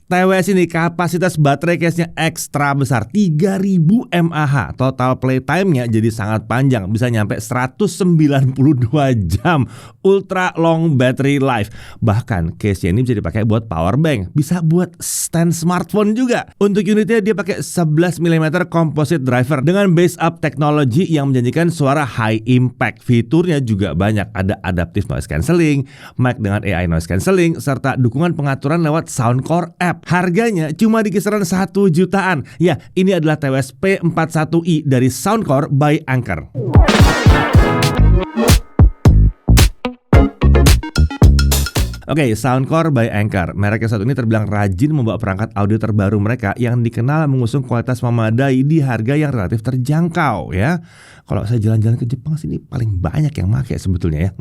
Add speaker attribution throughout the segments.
Speaker 1: TWS ini kapasitas baterai case-nya ekstra besar, 3000 mAh. Total playtime-nya jadi sangat panjang, bisa nyampe 192 jam. Ultra long battery life. Bahkan case-nya ini bisa dipakai buat power bank, bisa buat stand smartphone juga. Untuk unitnya dia pakai 11 mm composite driver dengan base up technology yang menjanjikan suara high impact. Fiturnya juga banyak, ada adaptive noise cancelling, mic dengan AI noise cancelling, serta dukungan pengaturan lewat Soundcore app. Harganya cuma di kisaran 1 jutaan. Ya, ini adalah TWS P41i dari Soundcore by Anker. Oke, Soundcore by Anker. Merek yang satu ini terbilang rajin membawa perangkat audio terbaru mereka yang dikenal mengusung kualitas memadai di harga yang relatif terjangkau ya. Kalau saya jalan-jalan ke Jepang sini paling banyak yang pakai sebetulnya ya.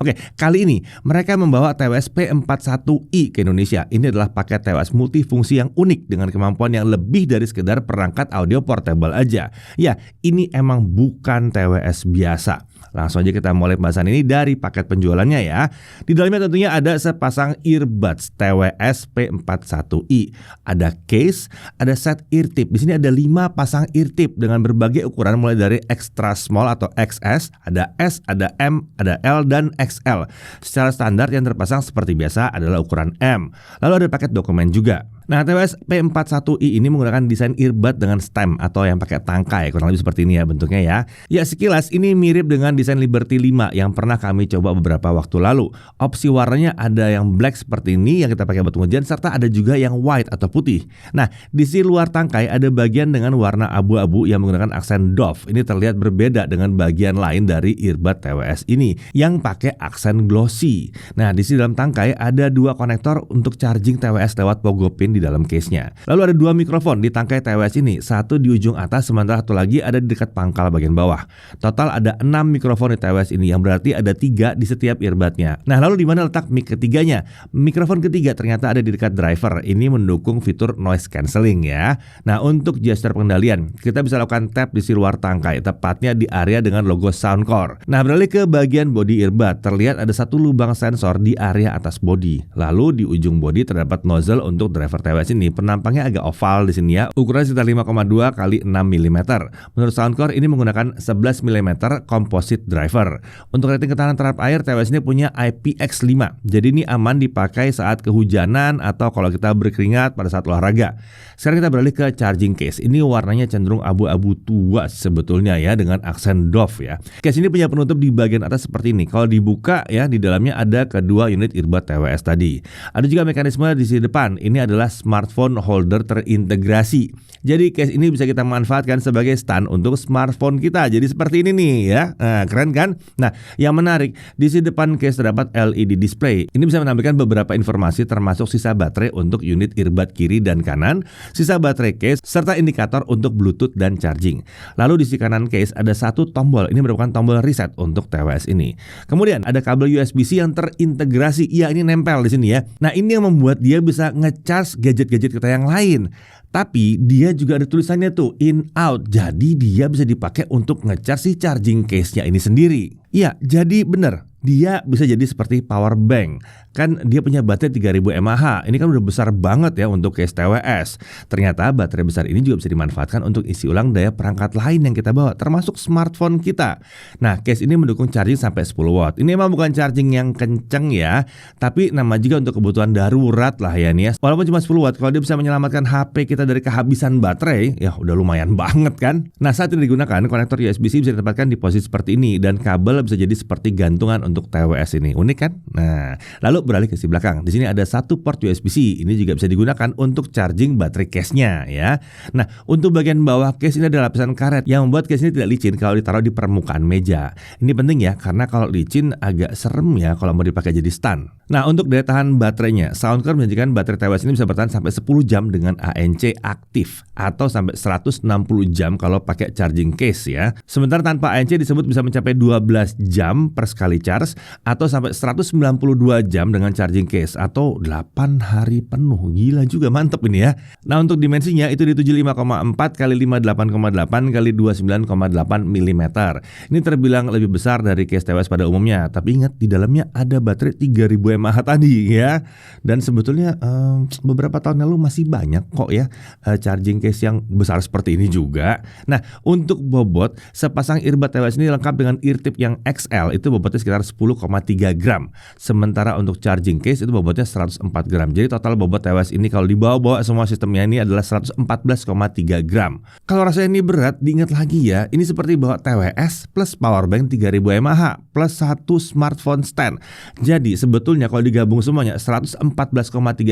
Speaker 1: Oke, kali ini mereka membawa TWS P41i ke Indonesia. Ini adalah paket TWS multifungsi yang unik dengan kemampuan yang lebih dari sekedar perangkat audio portable aja. Ya, ini emang bukan TWS biasa. Langsung aja kita mulai pembahasan ini dari paket penjualannya ya. Di dalamnya tentunya ada sepasang earbuds TWS P41i, ada case, ada set ear tip. Di sini ada 5 pasang ear tip dengan berbagai ukuran mulai dari extra small atau XS, ada S, ada M, ada L dan XL. Secara standar yang terpasang seperti biasa adalah ukuran M. Lalu ada paket dokumen juga. Nah, TWS P41i ini menggunakan desain earbud dengan stem atau yang pakai tangkai, kurang lebih seperti ini ya bentuknya ya. Ya, sekilas ini mirip dengan desain Liberty 5 yang pernah kami coba beberapa waktu lalu. Opsi warnanya ada yang black seperti ini yang kita pakai buat pengujian, serta ada juga yang white atau putih. Nah, di sisi luar tangkai ada bagian dengan warna abu-abu yang menggunakan aksen doff. Ini terlihat berbeda dengan bagian lain dari earbud TWS ini yang pakai aksen glossy. Nah, di sisi dalam tangkai ada 2 konektor untuk charging TWS lewat pogo pin di dalam case-nya. Lalu ada 2 mikrofon di tangkai TWS ini, satu di ujung atas sementara satu lagi ada di dekat pangkal bagian bawah. Total ada 6 mikrofon di TWS ini yang berarti ada 3 di setiap earbudnya. Nah, lalu di mana letak mic ketiganya? Mikrofon ketiga ternyata ada di dekat driver. Ini mendukung fitur noise cancelling ya. Nah, untuk gesture pengendalian, kita bisa lakukan tap di sisi luar tangkai, tepatnya di area dengan logo Soundcore. Nah, beralih ke bagian body earbud, terlihat ada satu lubang sensor di area atas body. Lalu di ujung body terdapat nozzle untuk driver TWS ini. Penampangnya agak oval di sini ya, ukuran sekitar 5,2 x 6 mm. Menurut Soundcore ini menggunakan 11 mm composite driver. Untuk rating ketahanan terhadap air, TWS ini punya IPX5. Jadi ini aman dipakai saat kehujanan atau kalau kita berkeringat pada saat olahraga. Sekarang kita beralih ke charging case. Ini warnanya cenderung abu-abu tua sebetulnya ya, dengan aksen doff ya. Case ini punya penutup di bagian atas seperti ini. Kalau dibuka ya, di dalamnya ada kedua unit earbud TWS tadi. Ada juga mekanisme di sisi depan. Ini adalah smartphone holder terintegrasi. Jadi case ini bisa kita manfaatkan sebagai stand untuk smartphone kita. Jadi seperti ini nih ya. Nah, keren kan? Nah, yang menarik di sisi depan case terdapat LED display. Ini bisa menampilkan beberapa informasi termasuk sisa baterai untuk unit earbud kiri dan kanan, sisa baterai case, serta indikator untuk Bluetooth dan charging. Lalu di sisi kanan case ada satu tombol. Ini merupakan tombol reset untuk TWS ini. Kemudian ada kabel USB-C yang terintegrasi. Ya, ini nempel di sini ya. Nah, ini yang membuat dia bisa ngecharge gadget-gadget kita yang lain. Tapi dia juga ada tulisannya tuh in out. Jadi dia bisa dipakai untuk ngecharge si charging case-nya ini sendiri. Iya, jadi bener. Dia bisa jadi seperti power bank. Kan dia punya baterai 3000 mAh. Ini kan udah besar banget ya untuk case TWS. Ternyata baterai besar ini juga bisa dimanfaatkan untuk isi ulang daya perangkat lain yang kita bawa, termasuk smartphone kita. Nah, case ini mendukung charging sampai 10 watt. Ini emang bukan charging yang kenceng ya, tapi nama juga untuk kebutuhan darurat lah ya nih ya. Walaupun cuma 10 watt, kalau dia bisa menyelamatkan HP kita dari kehabisan baterai, ya udah lumayan banget kan. Nah, saat ini digunakan, konektor USB-C bisa ditempatkan di posisi seperti ini dan kabel bisa jadi seperti gantungan untuk TWS ini. Unik kan? Nah, lalu beralih ke sisi belakang. Di sini ada satu port USB-C. Ini juga bisa digunakan untuk charging baterai case-nya ya. Nah, untuk bagian bawah case ini ada lapisan karet yang membuat case ini tidak licin kalau ditaruh di permukaan meja. Ini penting ya, karena kalau licin agak serem ya kalau mau dipakai jadi stand. Nah, untuk daya tahan baterainya, Soundcore menjanjikan baterai TWS ini bisa bertahan sampai 10 jam dengan ANC aktif atau sampai 160 jam kalau pakai charging case ya. Sementara tanpa ANC disebut bisa mencapai 12 jam per sekali charge hours atau sampai 192 jam dengan charging case atau 8 hari penuh. Gila juga, mantep ini ya. Nah, untuk dimensinya itu di 75,4 kali 58,8 kali 29,8 mm. Ini terbilang lebih besar dari case TWS pada umumnya. Tapi ingat, di dalamnya ada baterai 3000 mAh tadi ya. Dan sebetulnya beberapa tahun lalu masih banyak kok ya charging case yang besar seperti ini juga. Nah, untuk bobot, sepasang earbud TWS ini lengkap dengan ear tip yang XL, itu bobotnya sekitar 10,3 gram. Sementara untuk charging case itu bobotnya 104 gram. Jadi total bobot TWS ini kalau dibawa-bawa semua sistemnya ini adalah 114,3 gram. Kalau rasanya ini berat, diingat lagi ya, ini seperti bawa TWS plus powerbank 3000 mAh plus satu smartphone stand. Jadi sebetulnya kalau digabung semuanya 114,3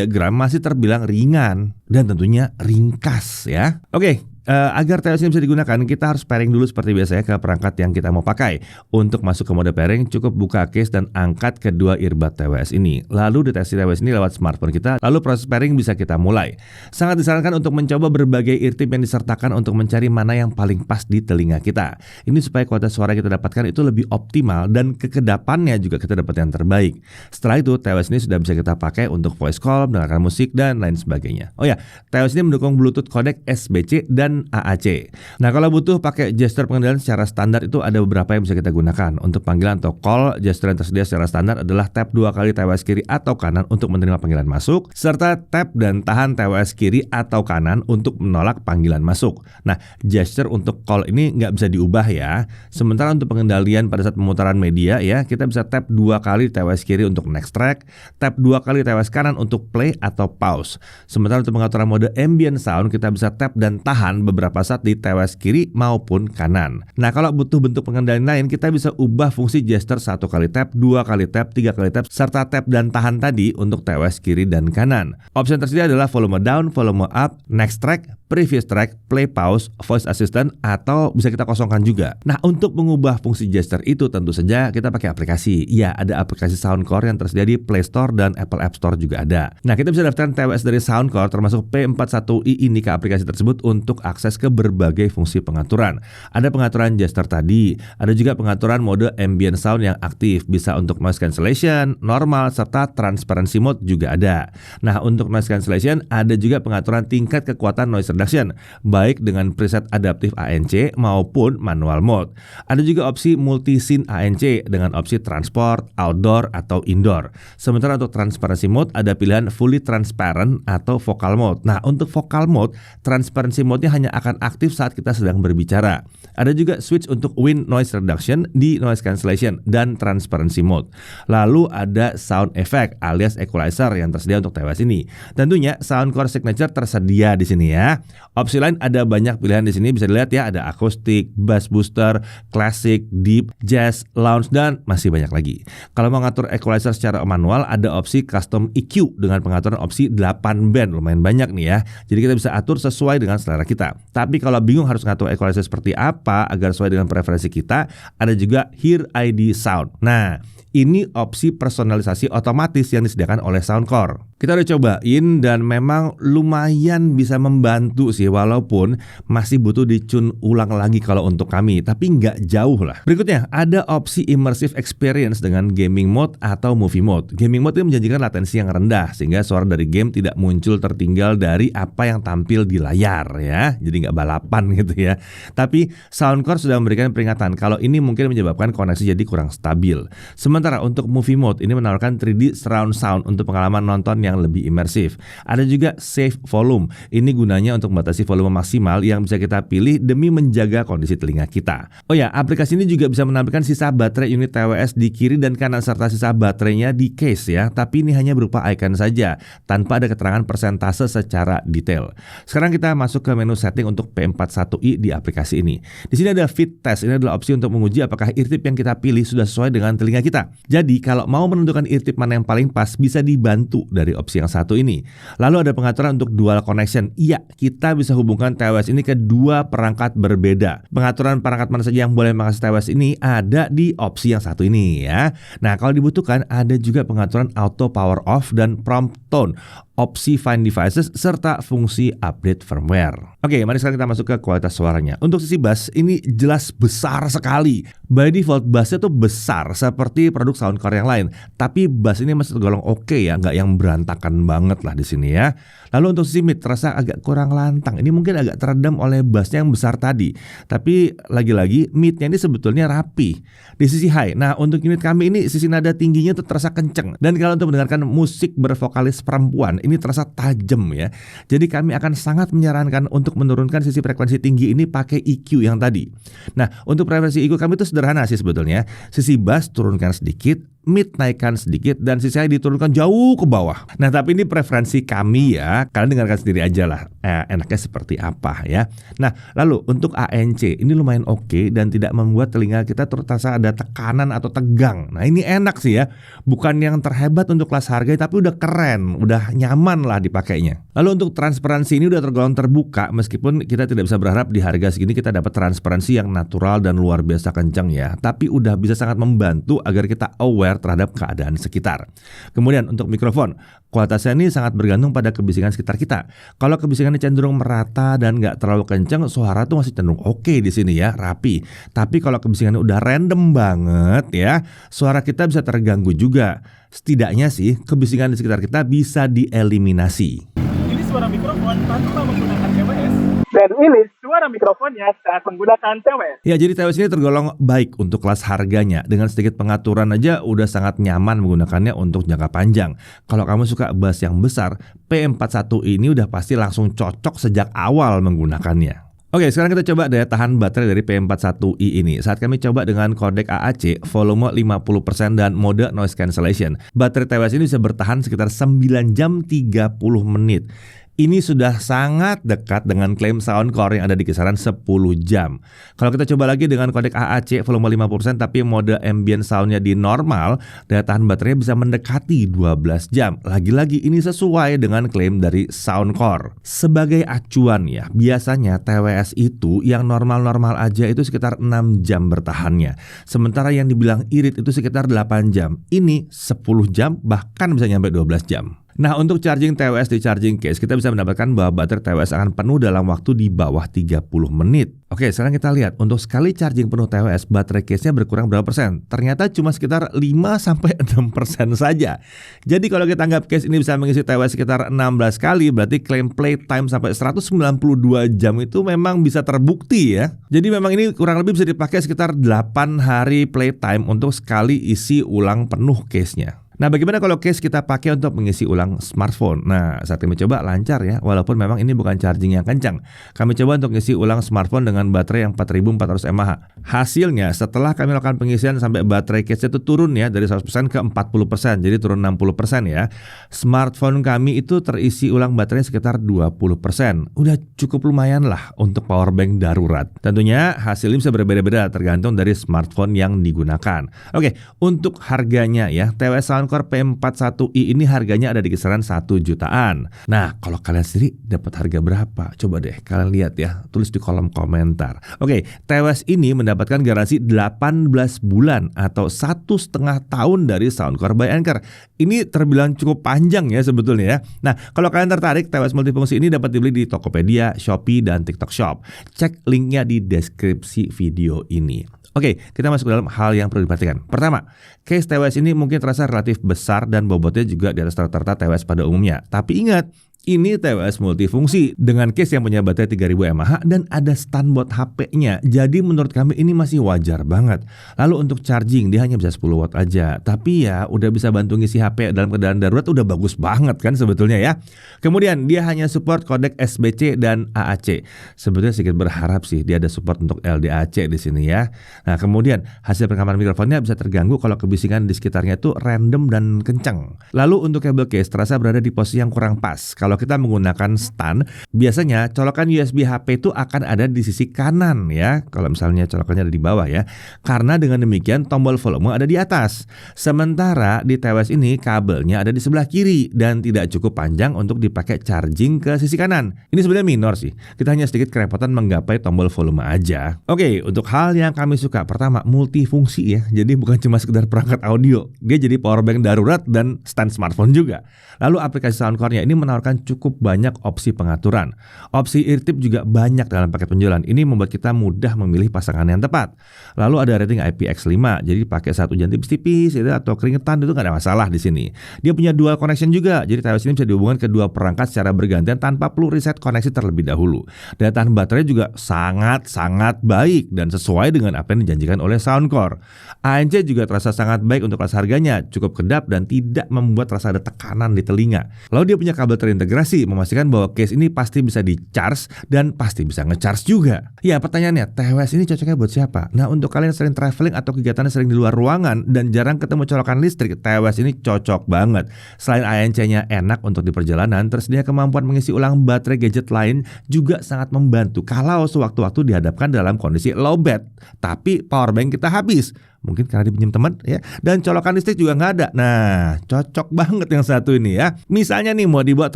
Speaker 1: gram masih terbilang ringan dan tentunya ringkas ya. Oke. Agar TWS ini bisa digunakan, kita harus pairing dulu seperti biasa ya ke perangkat yang kita mau pakai. Untuk masuk ke mode pairing, cukup buka case dan angkat kedua earbud TWS ini. Lalu deteksi TWS ini lewat smartphone kita, lalu proses pairing bisa kita mulai. Sangat disarankan untuk mencoba berbagai ear tip yang disertakan untuk mencari mana yang paling pas di telinga kita. Ini supaya kualitas suara yang kita dapatkan itu lebih optimal dan kekedapannya juga kita dapat yang terbaik. Setelah itu, TWS ini sudah bisa kita pakai untuk voice call, mendengarkan musik, dan lain sebagainya. Oh ya, TWS ini mendukung Bluetooth codec SBC dan AAC. Nah, kalau butuh pakai gesture pengendalian secara standar itu ada beberapa yang bisa kita gunakan. Untuk panggilan atau call, gesture yang tersedia secara standar adalah tap 2 kali TWS kiri atau kanan untuk menerima panggilan masuk, serta tap dan tahan TWS kiri atau kanan untuk menolak panggilan masuk. Nah, gesture untuk call ini nggak bisa diubah ya. Sementara untuk pengendalian pada saat pemutaran media ya, kita bisa tap 2 kali TWS kiri untuk next track, tap 2 kali TWS kanan untuk play atau pause. Sementara untuk pengaturan mode ambient sound, kita bisa tap dan tahan beberapa saat di TWS kiri maupun kanan. Nah, kalau butuh bentuk pengendalian lain, kita bisa ubah fungsi gesture 1 kali tap, 2 kali tap, 3 kali tap, serta tap dan tahan tadi untuk TWS kiri dan kanan. Opsi yang tersedia adalah volume down, volume up, next track, previous track, play pause, voice assistant, atau bisa kita kosongkan juga. Nah, untuk mengubah fungsi gesture itu tentu saja kita pakai aplikasi. Ya, ada aplikasi Soundcore yang tersedia di Play Store dan Apple App Store juga ada. Nah, kita bisa daftarkan TWS dari Soundcore termasuk P41i ini ke aplikasi tersebut untuk akses ke berbagai fungsi pengaturan. Ada pengaturan gesture tadi, ada juga pengaturan mode ambient sound yang aktif, bisa untuk noise cancellation, normal, serta transparency mode juga ada. Nah, untuk noise cancellation ada juga pengaturan tingkat kekuatan noise reduction, baik dengan preset adaptif ANC maupun manual mode. Ada juga opsi multi scene ANC dengan opsi transport, outdoor, atau indoor. Sementara untuk transparency mode ada pilihan fully transparent atau vocal mode. Nah, untuk vocal mode, transparency mode-nya hanya akan aktif saat kita sedang berbicara. Ada juga switch untuk wind noise reduction di noise cancellation dan transparency mode. Lalu ada sound effect alias equalizer yang tersedia untuk TWS ini. Tentunya Soundcore Signature tersedia di sini ya. Opsi lain ada banyak pilihan di sini, bisa dilihat ya, ada akustik, bass booster, classic, deep, jazz, lounge, dan masih banyak lagi. Kalau mau ngatur equalizer secara manual, ada opsi custom EQ dengan pengaturan opsi 8 band, lumayan banyak nih ya. Jadi kita bisa atur sesuai dengan selera kita. Tapi kalau bingung harus ngatur equalizer seperti apa agar sesuai dengan preferensi kita, ada juga Hear ID Sound. Nah, ini opsi personalisasi otomatis yang disediakan oleh Soundcore. Kita udah cobain dan memang lumayan bisa membantu sih, walaupun masih butuh dicun ulang lagi kalau untuk kami, tapi nggak jauh lah. Berikutnya ada opsi immersive experience dengan gaming mode atau movie mode. Gaming mode ini menjanjikan latensi yang rendah sehingga suara dari game tidak muncul tertinggal dari apa yang tampil di layar ya. Jadi nggak balapan gitu ya. Tapi Soundcore sudah memberikan peringatan kalau ini mungkin menyebabkan koneksi jadi kurang stabil. Sementara untuk movie mode ini menawarkan 3D surround sound untuk pengalaman nonton yang lebih imersif. Ada juga save volume. Ini gunanya untuk membatasi volume maksimal yang bisa kita pilih demi menjaga kondisi telinga kita. Oh ya, aplikasi ini juga bisa menampilkan sisa baterai unit TWS di kiri dan kanan serta sisa baterainya di case ya. Tapi ini hanya berupa icon saja, tanpa ada keterangan persentase secara detail. Sekarang kita masuk ke menu setting untuk P41i di aplikasi ini. Di sini ada fit test. Ini adalah opsi untuk menguji apakah eartip yang kita pilih sudah sesuai dengan telinga kita. Jadi kalau mau menentukan eartip mana yang paling pas, bisa dibantu dari opsi yang satu ini. Lalu ada pengaturan untuk dual connection. Iya, kita bisa hubungkan TWS ini ke dua perangkat berbeda. Pengaturan perangkat mana saja yang boleh mengakses TWS ini ada di opsi yang satu ini ya. Nah, kalau dibutuhkan ada juga pengaturan auto power off dan prompt tone. opsi Find Devices, serta fungsi update firmware. Oke, mari sekarang kita masuk ke kualitas suaranya. Untuk sisi bass, ini jelas besar sekali. By default, bassnya tuh besar seperti produk Soundcore yang lain. Tapi bass ini masih tergolong oke ya, nggak yang berantakan banget lah di sini ya. Lalu untuk sisi mid, terasa agak kurang lantang. Ini mungkin agak teredam oleh bassnya yang besar tadi. Tapi lagi-lagi, midnya ini sebetulnya rapi. Di sisi high, nah untuk unit kami ini sisi nada tingginya tuh terasa kenceng. Dan kalau untuk mendengarkan musik bervokalis perempuan, ini terasa tajam ya. Jadi kami akan sangat menyarankan untuk menurunkan sisi frekuensi tinggi ini pakai EQ yang tadi. Nah, untuk frekuensi EQ kami itu sederhana sih sebetulnya. Sisi bass turunkan sedikit, mid naikkan sedikit, dan sisi high diturunkan jauh ke bawah. Nah, tapi ini preferensi kami ya. Kalian dengarkan sendiri aja lah enaknya seperti apa ya. Nah, lalu untuk ANC ini lumayan oke dan tidak membuat telinga kita terasa ada tekanan atau tegang. Nah, ini enak sih ya. Bukan yang terhebat untuk kelas harga, tapi udah keren, udah nyaman lah dipakainya. Lalu untuk transparansi ini udah tergolong terbuka, meskipun kita tidak bisa berharap di harga segini kita dapat transparansi yang natural dan luar biasa kencang ya. Tapi udah bisa sangat membantu agar kita aware terhadap keadaan sekitar. Kemudian untuk mikrofon, kualitasnya ini sangat bergantung pada kebisingan sekitar kita. Kalau kebisingannya cenderung merata dan nggak terlalu kencang, suara tuh masih cenderung oke di sini ya, rapi. Tapi kalau kebisingannya udah random banget ya, suara kita bisa terganggu juga. Setidaknya sih kebisingan di sekitar kita bisa dieliminasi.
Speaker 2: Ini suara mikrofon tanpa menggunakan TWS. Dan ini suara mikrofonnya saat menggunakan TWS.
Speaker 1: Ya, jadi TWS ini tergolong baik untuk kelas harganya. Dengan sedikit pengaturan aja udah sangat nyaman menggunakannya untuk jangka panjang. Kalau kamu suka bass yang besar, P41i ini udah pasti langsung cocok sejak awal menggunakannya. Oke, sekarang kita coba daya tahan baterai dari P41i ini. Saat kami coba dengan kodek AAC, volume 50% dan mode noise cancellation, baterai TWS ini bisa bertahan sekitar 9 jam 30 menit. Ini sudah sangat dekat dengan klaim Soundcore yang ada di kisaran 10 jam. Kalau kita coba lagi dengan kodek AAC volume 50% tapi mode ambient soundnya di normal, daya tahan baterainya bisa mendekati 12 jam. Lagi-lagi ini sesuai dengan klaim dari Soundcore. Sebagai acuan ya, biasanya TWS itu yang normal-normal aja itu sekitar 6 jam bertahannya. Sementara yang dibilang irit itu sekitar 8 jam. Ini 10 jam bahkan bisa nyampe 12 jam. Nah, untuk charging TWS di charging case, kita bisa mendapatkan bahwa baterai TWS akan penuh dalam waktu di bawah 30 menit. Oke, sekarang kita lihat untuk sekali charging penuh TWS, baterai case-nya berkurang berapa persen? Ternyata cuma sekitar 5-6% saja. Jadi kalau kita anggap case ini bisa mengisi TWS sekitar 16 kali, berarti klaim playtime sampai 192 jam itu memang bisa terbukti ya. Jadi memang ini kurang lebih bisa dipakai sekitar 8 hari playtime untuk sekali isi ulang penuh case-nya. Nah, bagaimana kalau case kita pakai untuk mengisi ulang smartphone? Nah, saat kami coba lancar ya, walaupun memang ini bukan charging yang kencang. Kami coba untuk mengisi ulang smartphone dengan baterai yang 4400 mAh. Hasilnya, setelah kami lakukan pengisian sampai baterai case itu turun ya, dari 100% ke 40%, jadi turun 60% ya. Smartphone kami itu terisi ulang baterai sekitar 20%. Udah cukup lumayan lah untuk power bank darurat. Tentunya hasilnya bisa berbeda-beda tergantung dari smartphone yang digunakan. Oke, untuk harganya ya, TWS Soundcore P41i ini harganya ada di kisaran 1 jutaan. Nah, kalau kalian sendiri dapat harga berapa? Coba deh kalian lihat ya, tulis di kolom komentar. Oke, TWS ini mendapatkan garansi 18 bulan atau 1,5 tahun dari Soundcore by Anker. Ini terbilang cukup panjang ya sebetulnya ya. Nah, kalau kalian tertarik, TWS multifungsi ini dapat dibeli di Tokopedia, Shopee, dan TikTok Shop. Cek linknya di deskripsi video ini. Oke, kita masuk ke dalam hal yang perlu diperhatikan. Pertama, case TWS ini mungkin terasa relatif besar dan bobotnya juga di atas rata-rata TWS pada umumnya. Tapi ingat, ini TWS multifungsi dengan case yang punya baterai 3000 mAh dan ada standby HP-nya. Jadi menurut kami ini masih wajar banget. Lalu untuk charging dia hanya bisa 10 watt aja. Tapi ya udah bisa bantu ngisi HP dalam keadaan darurat, udah bagus banget kan sebetulnya ya. Kemudian dia hanya support kodek SBC dan AAC. Sebetulnya sedikit berharap sih dia ada support untuk LDAC di sini ya. Nah, kemudian hasil perekaman mikrofonnya bisa terganggu kalau kebisingan di sekitarnya itu random dan kencang. Lalu untuk kabel case terasa berada di posisi yang kurang pas. Kalau kalau kita menggunakan stand, biasanya colokan USB HP itu akan ada di sisi kanan ya, kalau misalnya colokannya ada di bawah ya, karena dengan demikian tombol volume ada di atas. Sementara di TWS ini kabelnya ada di sebelah kiri dan tidak cukup panjang untuk dipakai charging ke sisi kanan. Ini sebenarnya minor sih, kita hanya sedikit kerepotan menggapai tombol volume aja. Oke, untuk hal yang kami suka, pertama multifungsi ya, jadi bukan cuma sekedar perangkat audio, dia jadi powerbank darurat dan stand smartphone juga. Lalu aplikasi Soundcore-nya ini menawarkan cukup banyak opsi pengaturan. Opsi eartip juga banyak dalam paket penjualan. Ini membuat kita mudah memilih pasangan yang tepat. Lalu ada rating IPX5, jadi pakai satu hujan tipis-tipis itu atau keringetan itu nggak ada masalah di sini. Dia punya dual connection juga, jadi TWS ini bisa dihubungkan ke dua perangkat secara bergantian tanpa perlu reset koneksi terlebih dahulu. Daya tahan baterai juga sangat baik dan sesuai dengan apa yang dijanjikan oleh Soundcore. ANC juga terasa sangat baik untuk kelas harganya, cukup kedap dan tidak membuat rasa ada tekanan di telinga. Lalu dia punya kabel terintegrasi, memastikan bahwa case ini pasti bisa di-charge dan pasti bisa nge-charge juga. Ya, pertanyaannya, TWS ini cocoknya buat siapa? Nah, untuk kalian yang sering traveling atau kegiatannya sering di luar ruangan dan jarang ketemu colokan listrik, TWS ini cocok banget. Selain ANC-nya enak untuk di perjalanan, tersedia kemampuan mengisi ulang baterai gadget lain juga sangat membantu kalau sewaktu-waktu dihadapkan dalam kondisi lowbat, tapi powerbank kita habis. Mungkin karena dipinjam teman ya. Dan colokan listrik juga nggak ada. Nah, cocok banget yang satu ini ya. Misalnya nih mau dibuat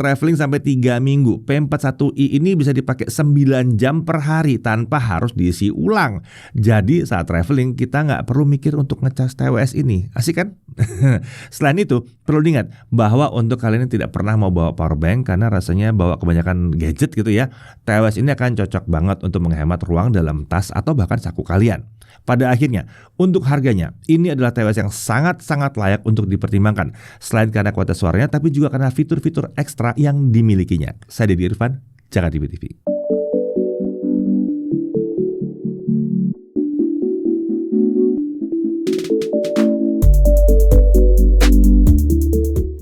Speaker 1: traveling sampai 3 minggu, P41i ini bisa dipakai 9 jam per hari tanpa harus diisi ulang. Jadi saat traveling kita nggak perlu mikir untuk ngecas TWS ini. Asik kan? Selain itu, perlu diingat bahwa untuk kalian yang tidak pernah mau bawa powerbank karena rasanya bawa kebanyakan gadget gitu ya, TWS ini akan cocok banget untuk menghemat ruang dalam tas atau bahkan saku kalian. Pada akhirnya, untuk harganya, ini adalah TWS yang sangat layak untuk dipertimbangkan. Selain karena kualitas suaranya, tapi juga karena fitur-fitur ekstra yang dimilikinya. Saya Deddy Irfan, Jakarta TV.